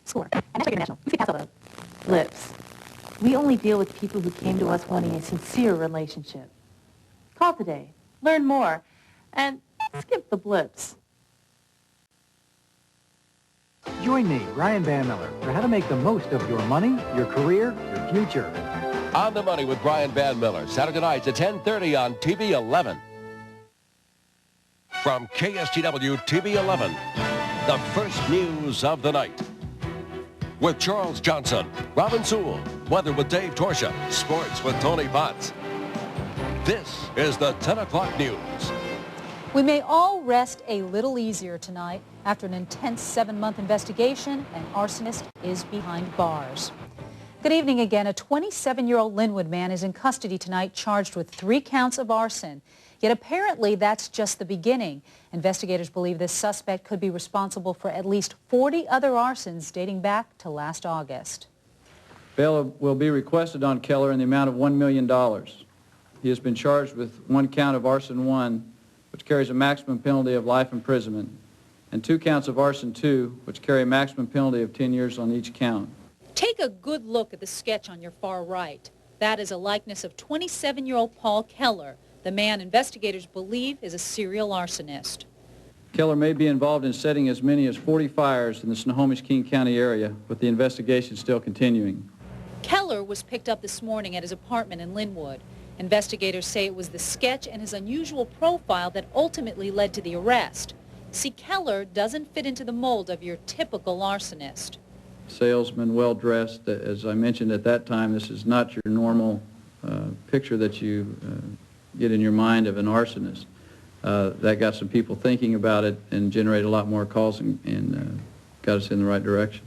Score. And that's international. We see past all the blips. We only deal with people who came to us wanting a sincere relationship. Call today. Learn more. And skip the blips. Join me, Ryan Van Miller, for how to make the most of your money, your career, your future. On the Money with Brian Van Miller, Saturday nights at 10:30 on TV 11. From KSTW TV 11, the first news of the night. With Charles Johnson, Robin Sewell, weather with Dave Torsha, sports with Tony Potts. This is the 10 o'clock news. We may all rest a little easier tonight. After an intense 7-month investigation, an arsonist is behind bars. Good evening again. A 27-year-old Lynnwood man is in custody tonight, charged with 3 counts of arson. Yet apparently that's just the beginning. Investigators believe this suspect could be responsible for at least 40 other arsons dating back to last August. Bail will be requested on Keller in the amount of $1 million. He has been charged with 1 count of arson 1, which carries a maximum penalty of life imprisonment, and 2 counts of arson 2, which carry a maximum penalty of 10 years on each count. Take a good look at the sketch on your far right. That is a likeness of 27-year-old Paul Keller, the man investigators believe is a serial arsonist. Keller may be involved in setting as many as 40 fires in the Snohomish-King County area, with the investigation still continuing. Keller was picked up this morning at his apartment in Lynnwood. Investigators say it was the sketch and his unusual profile that ultimately led to the arrest. See, Keller doesn't fit into the mold of your typical arsonist. Salesman, well-dressed. As I mentioned at that time, this is not your normal picture that you get in your mind of an arsonist. That got some people thinking about it and generated a lot more calls and got us in the right direction.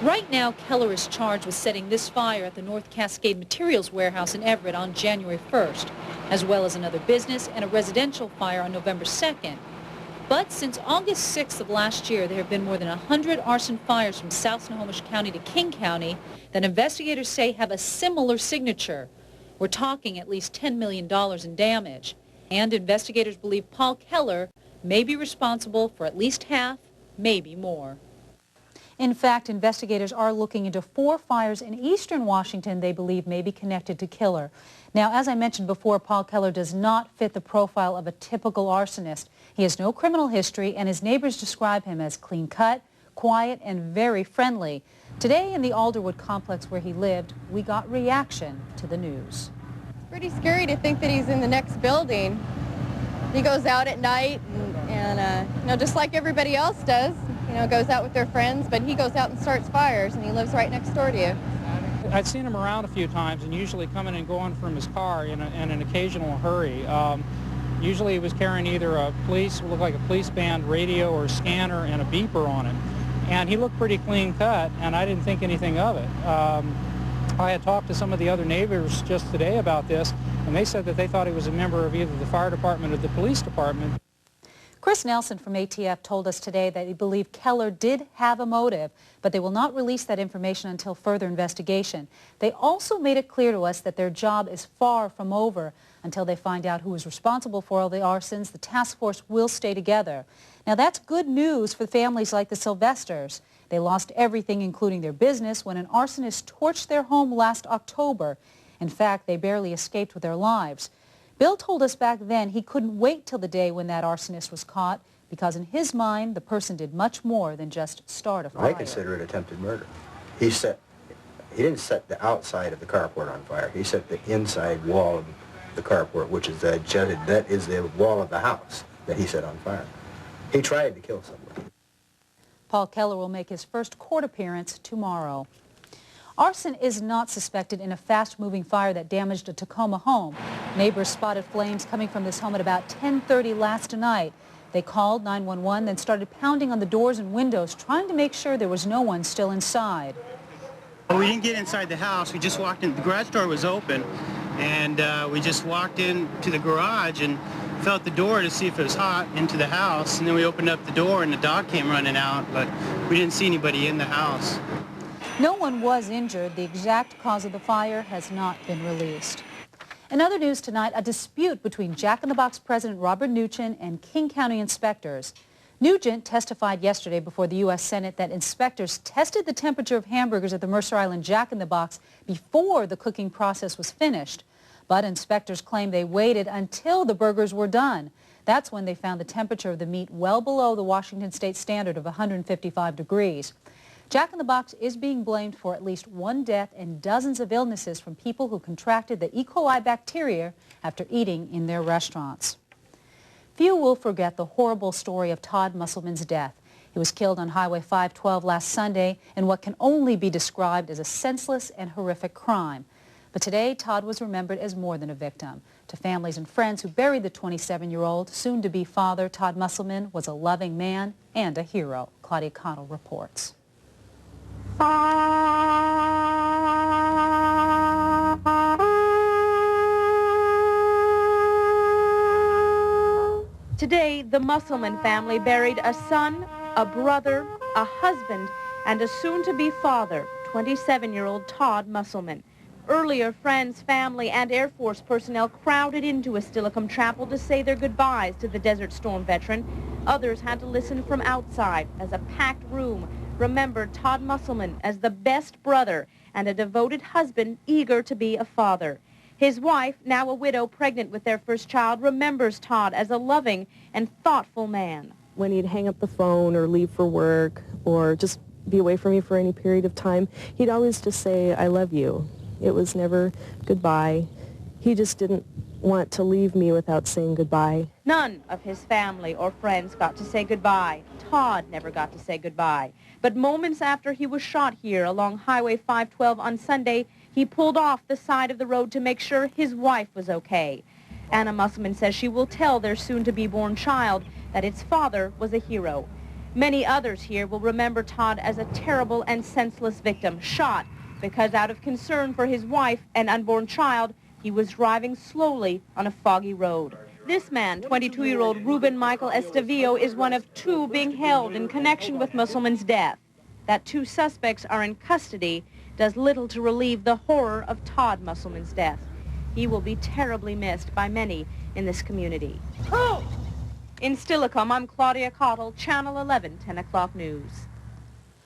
Right now, Keller is charged with setting this fire at the North Cascade Materials Warehouse in Everett on January 1st, as well as another business and a residential fire on November 2nd. But since August 6th of last year, there have been more than 100 arson fires from South Snohomish County to King County that investigators say have a similar signature. We're talking at least $10 million in damage. And investigators believe Paul Keller may be responsible for at least half, maybe more. In fact, investigators are looking into 4 fires in eastern Washington they believe may be connected to Keller. Now, as I mentioned before, Paul Keller does not fit the profile of a typical arsonist. He has no criminal history, and his neighbors describe him as clean-cut, quiet, and very friendly. Today, in the Alderwood complex where he lived, we got reaction to the news. It's pretty scary to think that he's in the next building. He goes out at night and you know, just like everybody else does, you know, goes out with their friends, but he goes out and starts fires, and he lives right next door to you. I'd seen him around a few times, and usually coming and going from his car in an occasional hurry. Usually he was carrying either a looked like a police band radio or scanner and a beeper on it. And he looked pretty clean cut, and I didn't think anything of it. I had talked to some of the other neighbors just today about this, and they said that they thought he was a member of either the fire department or the police department. Chris Nelson from ATF told us today that he believed Keller did have a motive, but they will not release that information until further investigation. They also made it clear to us that their job is far from over. Until they find out who is responsible for all the arsons, the task force will stay together. Now, that's good news for families like the Sylvesters. They lost everything, including their business, when an arsonist torched their home last October. In fact, they barely escaped with their lives. Bill told us back then he couldn't wait till the day when that arsonist was caught, because in his mind, the person did much more than just start a fire. I consider it attempted murder. He didn't set the outside of the carport on fire. He set the inside wall of the carport, which is jutted. That is the wall of the house that he set on fire. He tried to kill somebody. Paul Keller will make his first court appearance tomorrow. Arson is not suspected in a fast-moving fire that damaged a Tacoma home. Neighbors spotted flames coming from this home at about 10:30 last night. They called 911, then started pounding on the doors and windows, trying to make sure there was no one still inside. We didn't get inside the house. We just walked in. The garage door was open, and we just walked into the garage and felt the door to see if it was hot into the house. And then we opened up the door, and the dog came running out, but we didn't see anybody in the house. No one was injured. The exact cause of the fire has not been released. In other news tonight, a dispute between Jack in the Box President Robert Nuchin and King County inspectors. Nugent testified yesterday before the U.S. Senate that inspectors tested the temperature of hamburgers at the Mercer Island Jack in the Box before the cooking process was finished. But inspectors claim they waited until the burgers were done. That's when they found the temperature of the meat well below the Washington state standard of 155 degrees. Jack in the Box is being blamed for at least one death and dozens of illnesses from people who contracted the E. coli bacteria after eating in their restaurants. Few will forget the horrible story of Todd Musselman's death. He was killed on Highway 512 last Sunday in what can only be described as a senseless and horrific crime. But today, Todd was remembered as more than a victim. To families and friends who buried the 27-year-old, soon-to-be father, Todd Musselman was a loving man and a hero. Claudia Cottle reports. Today, the Musselman family buried a son, a brother, a husband, and a soon-to-be father, 27-year-old Todd Musselman. Earlier, friends, family, and Air Force personnel crowded into Estillicum Chapel to say their goodbyes to the Desert Storm veteran. Others had to listen from outside as a packed room remembered Todd Musselman as the best brother and a devoted husband eager to be a father. His wife, now a widow pregnant with their first child, remembers Todd as a loving and thoughtful man. When he'd hang up the phone or leave for work or just be away from you for any period of time, he'd always just say, "I love you." It was never goodbye. He just didn't want to leave me without saying goodbye. None of his family or friends got to say goodbye. Todd never got to say goodbye. But moments after he was shot here along Highway 512 on Sunday, he pulled off the side of the road to make sure his wife was okay. Anna Musselman says she will tell their soon-to-be-born child that its father was a hero. Many others here will remember Todd as a terrible and senseless victim, shot because out of concern for his wife and unborn child, he was driving slowly on a foggy road. This man, 22-year-old Ruben Michael Estevillo, is one of two being held in connection with Musselman's death. That two suspects are in custody does little to relieve the horror of Todd Musselman's death. He will be terribly missed by many in this community. In Estillicum, I'm Claudia Cottle, Channel 11, 10 o'clock news.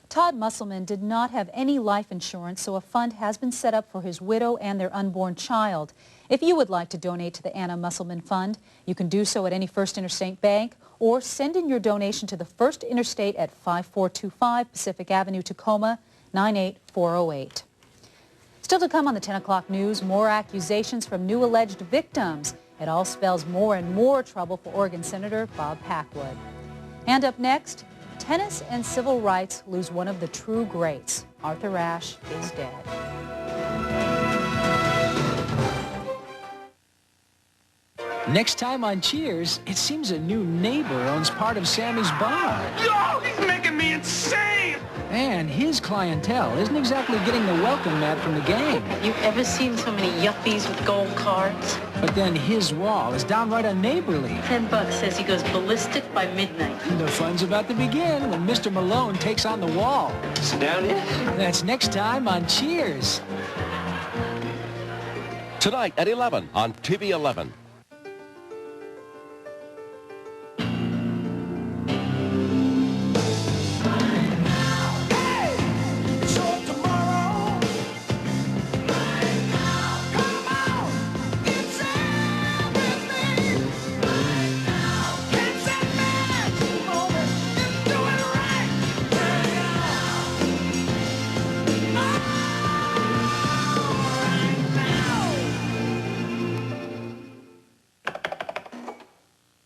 Todd Musselman did not have any life insurance, so a fund has been set up for his widow and their unborn child. If you would like to donate to the Anna Musselman Fund, you can do so at any First Interstate bank or send in your donation to the First Interstate at 5425 Pacific Avenue, Tacoma, 98408. Still to come on the 10 o'clock news, more accusations from new alleged victims. It all spells more and more trouble for Oregon Senator Bob Packwood. And up next, tennis and civil rights lose one of the true greats. Arthur Ashe is dead. Next time on Cheers, it seems a new neighbor owns part of Sammy's bar. Yo, he's making me insane! And his clientele isn't exactly getting the welcome mat from the gang. Have you ever seen so many yuppies with gold cards? But then his wall is downright unneighborly. $10 says he goes ballistic by midnight. The fun's about to begin when Mr. Malone takes on the wall. Sit down here. That's next time on Cheers. Tonight at 11 on TV 11.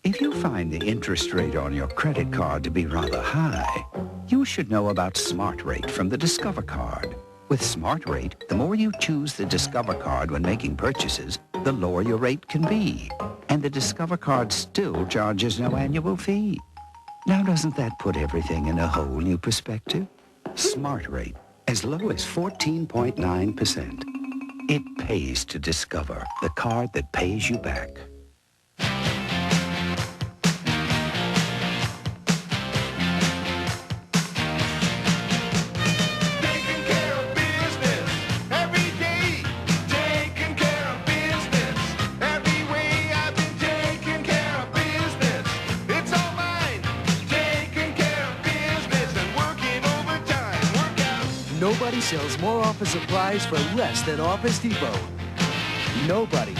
If you find the interest rate on your credit card to be rather high, you should know about Smart Rate from the Discover Card. With Smart Rate, the more you choose the Discover Card when making purchases, the lower your rate can be. And the Discover Card still charges no annual fee. Now doesn't that put everything in a whole new perspective? Smart Rate, as low as 14.9%. It pays to Discover, the card that pays you back. Nobody sells more office supplies for less than Office Depot. Nobody.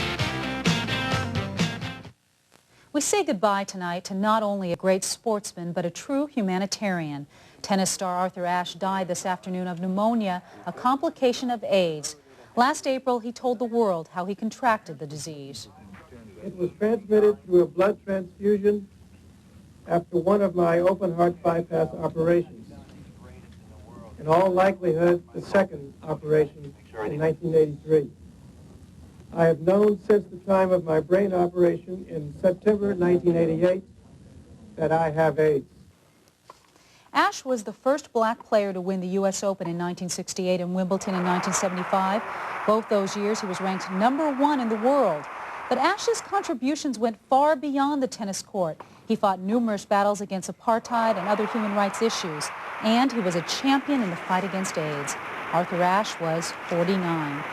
We say goodbye tonight to not only a great sportsman, but a true humanitarian. Tennis star Arthur Ashe died this afternoon of pneumonia, a complication of AIDS. Last April, he told the world how he contracted the disease. It was transmitted through a blood transfusion after one of my open-heart bypass operations. In all likelihood, the second operation in 1983. I have known since the time of my brain operation in September 1988 that I have AIDS. Ashe was the first black player to win the U.S. Open in 1968 and Wimbledon in 1975. Both those years he was ranked #1 in the world. But Ashe's contributions went far beyond the tennis court. He fought numerous battles against apartheid and other human rights issues. And he was a champion in the fight against AIDS. Arthur Ashe was 49.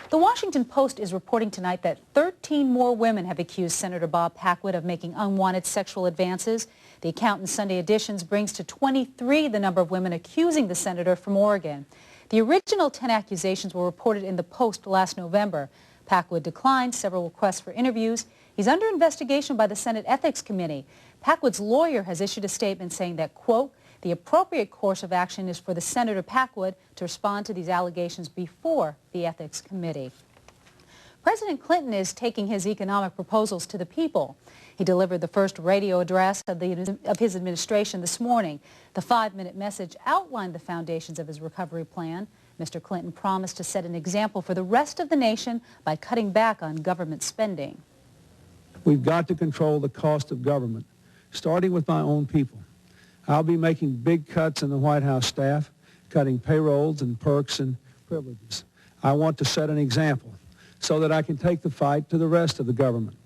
The Washington Post is reporting tonight that 13 more women have accused Senator Bob Packwood of making unwanted sexual advances. The account in Sunday editions brings to 23 the number of women accusing the senator from Oregon. The original 10 accusations were reported in the Post last November. Packwood declined several requests for interviews. He's under investigation by the Senate Ethics Committee. Packwood's lawyer has issued a statement saying that, quote, the appropriate course of action is for the Senator Packwood to respond to these allegations before the Ethics Committee. President Clinton is taking his economic proposals to the people. He delivered the first radio address of his administration this morning. The 5-minute message outlined the foundations of his recovery plan. Mr. Clinton promised to set an example for the rest of the nation by cutting back on government spending. We've got to control the cost of government, starting with my own people. I'll be making big cuts in the White House staff, cutting payrolls and perks and privileges. I want to set an example so that I can take the fight to the rest of the government,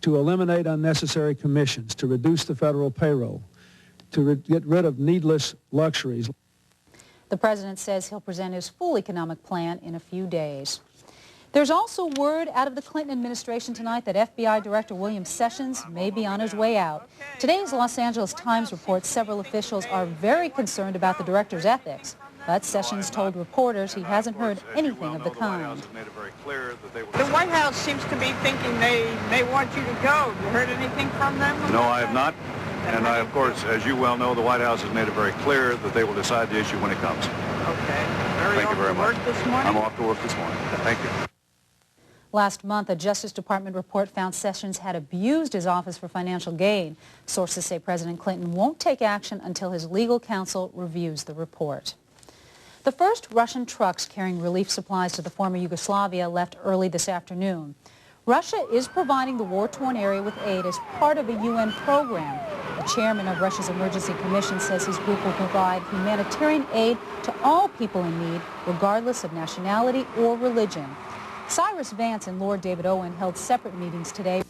to eliminate unnecessary commissions, to reduce the federal payroll, to get rid of needless luxuries. The president says he'll present his full economic plan in a few days. There's also word out of the Clinton administration tonight that FBI Director William Sessions may be on his way out. Today's Los Angeles Times reports several officials are very concerned about the director's ethics, but Sessions told reporters he hasn't heard anything of the kind. The White House seems to be thinking they want you to go. You heard anything from them? No, I have not. And I, of course, as you well know, the White House has made it very clear that they will decide the issue when it comes. Okay. Thank you very much. This morning? I'm off to work this morning. Thank you. Last month, a Justice Department report found Sessions had abused his office for financial gain. Sources say President Clinton won't take action until his legal counsel reviews the report. The first Russian trucks carrying relief supplies to the former Yugoslavia left early this afternoon. Russia is providing the war-torn area with aid as part of a UN program. The chairman of Russia's Emergency Commission says his group will provide humanitarian aid to all people in need, regardless of nationality or religion. Cyrus Vance and Lord David Owen held separate meetings today.